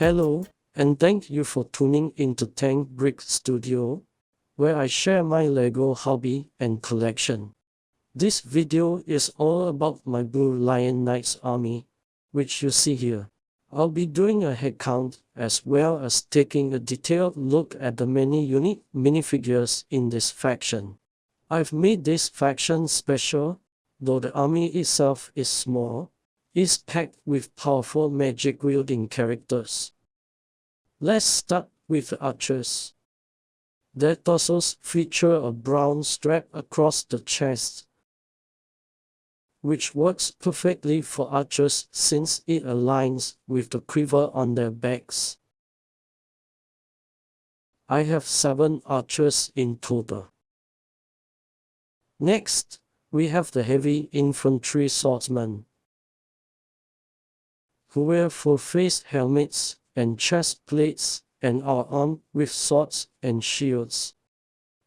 Hello, and thank you for tuning into Tank Brick Studio, where I share my LEGO hobby and collection. This video is all about my Blue Lion Knights army, which you see here. I'll be doing a head count as well as taking a detailed look at the many unique minifigures in this faction. I've made this faction special, though the army itself is small. It's packed with powerful magic-wielding characters. Let's start with the archers. Their torsos feature a brown strap across the chest, which works perfectly for archers since it aligns with the quiver on their backs. I have 7 archers in total. Next, we have the heavy infantry swordsmen, who wear full-face helmets and chest plates and are armed with swords and shields.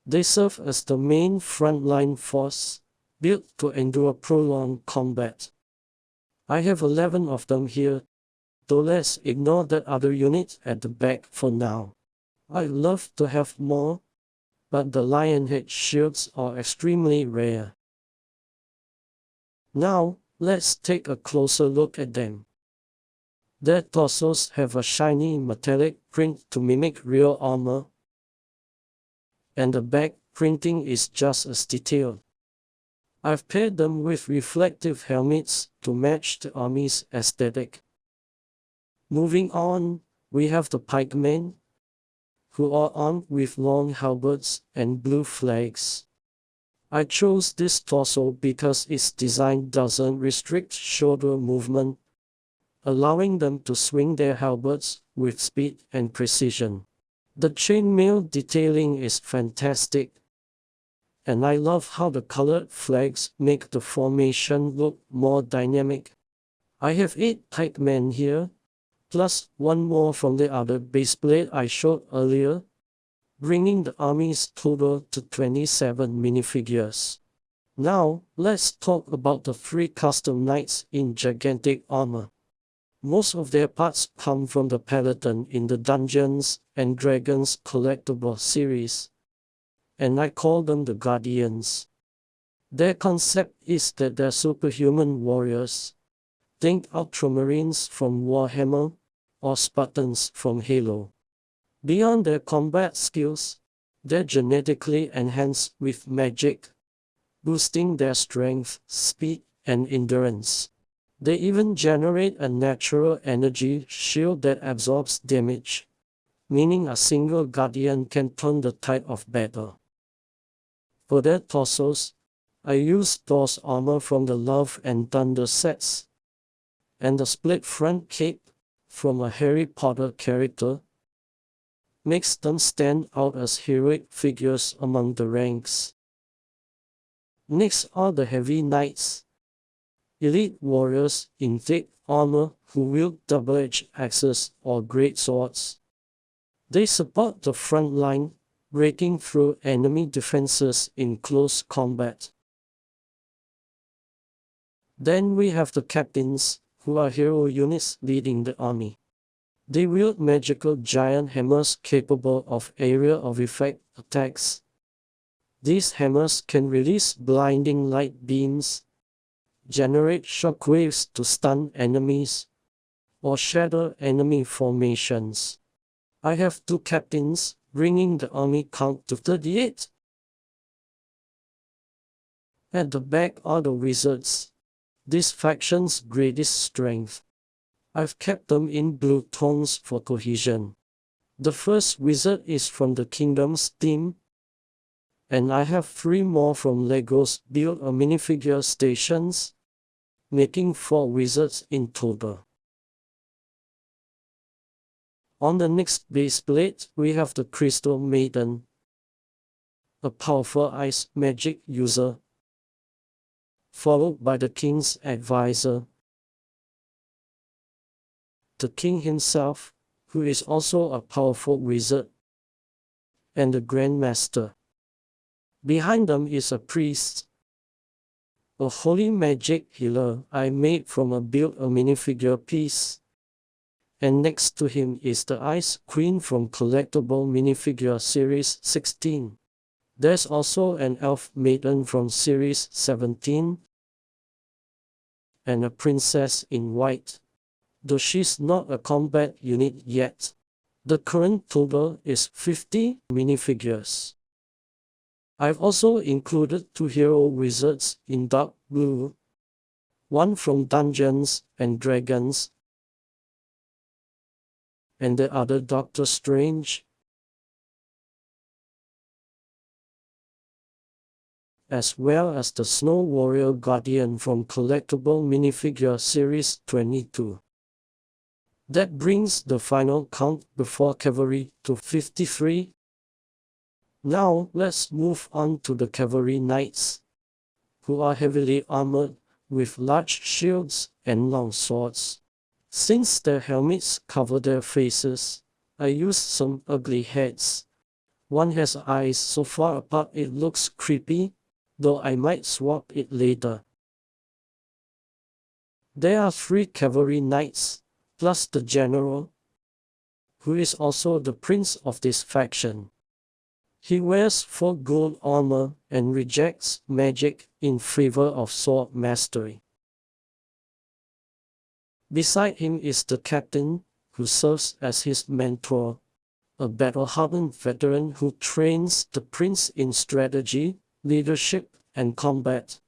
They serve as the main frontline force, built to endure prolonged combat. I have 11 of them here, though let's ignore that other unit at the back for now. I'd love to have more, but the lionhead shields are extremely rare. Now, let's take a closer look at them. Their torsos have a shiny metallic print to mimic real armor, and the back printing is just as detailed. I've paired them with reflective helmets to match the army's aesthetic. Moving on, we have the pikemen, who are armed with long halberds and blue flags. I chose this torso because its design doesn't restrict shoulder movement, allowing them to swing their halberds with speed and precision. The chainmail detailing is fantastic, and I love how the colored flags make the formation look more dynamic. I have 8 pikemen here, plus 1 more from the other baseplate I showed earlier, bringing the army's total to 27 minifigures. Now, let's talk about the 3 custom knights in gigantic armor. Most of their parts come from the peloton in the Dungeons and Dragons collectible series, and I call them the Guardians. Their concept is that they're superhuman warriors. Think Ultramarines from Warhammer or Spartans from Halo. Beyond their combat skills, they're genetically enhanced with magic, boosting their strength, speed, and endurance. They even generate a natural energy shield that absorbs damage, meaning a single Guardian can turn the tide of battle. For their torsos, I used Thor's armor from the Love and Thunder sets, and the split front cape from a Harry Potter character makes them stand out as heroic figures among the ranks. Next are the heavy knights, elite warriors in thick armor who wield double-edged axes or great swords. They support the front line, breaking through enemy defenses in close combat. Then we have the captains, who are hero units leading the army. They wield magical giant hammers capable of area of effect attacks. These hammers can release blinding light beams, generate shockwaves to stun enemies, or shatter enemy formations. I have 2 captains, bringing the army count to 38. At the back are the wizards, this faction's greatest strength. I've kept them in blue tones for cohesion. The first wizard is from the Kingdoms theme, and I have 3 more from LEGO's Build-A-Minifigure stations, making 4 wizards in total. On the next baseplate, we have the Crystal Maiden, a powerful ice magic user, followed by the King's Advisor, the King himself, who is also a powerful wizard, and the Grandmaster. Behind them is a priest, a holy magic healer I made from a Build-A-Minifigure piece, and next to him is the Ice Queen from Collectible Minifigure Series 16. There's also an Elf Maiden from Series 17, and a Princess in White, though she's not a combat unit yet. The current total is 50 minifigures. I've also included 2 hero wizards in dark blue, one from Dungeons and Dragons, and the other Doctor Strange, as well as the Snow Warrior Guardian from Collectible Minifigure Series 22. That brings the final count before Cavalry to 53. Now let's move on to the Cavalry Knights, who are heavily armored with large shields and long swords. Since their helmets cover their faces, I used some ugly heads. One has eyes so far apart it looks creepy, though I might swap it later. There are 3 Cavalry Knights, plus the General, who is also the prince of this faction. He wears 4 gold armor and rejects magic in favor of sword mastery. Beside him is the captain, who serves as his mentor, a battle-hardened veteran who trains the prince in strategy, leadership, and combat.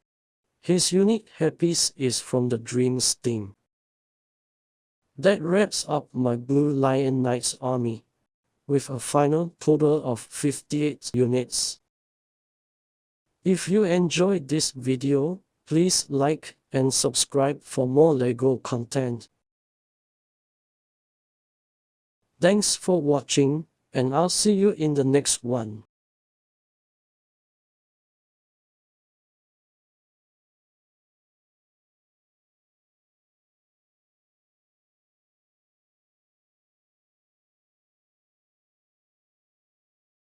His unique headpiece is from the Dreams theme. That wraps up my Blue Lion Knights army, with a final total of 58 units. If you enjoyed this video, please like and subscribe for more LEGO content. Thanks for watching, and I'll see you in the next one.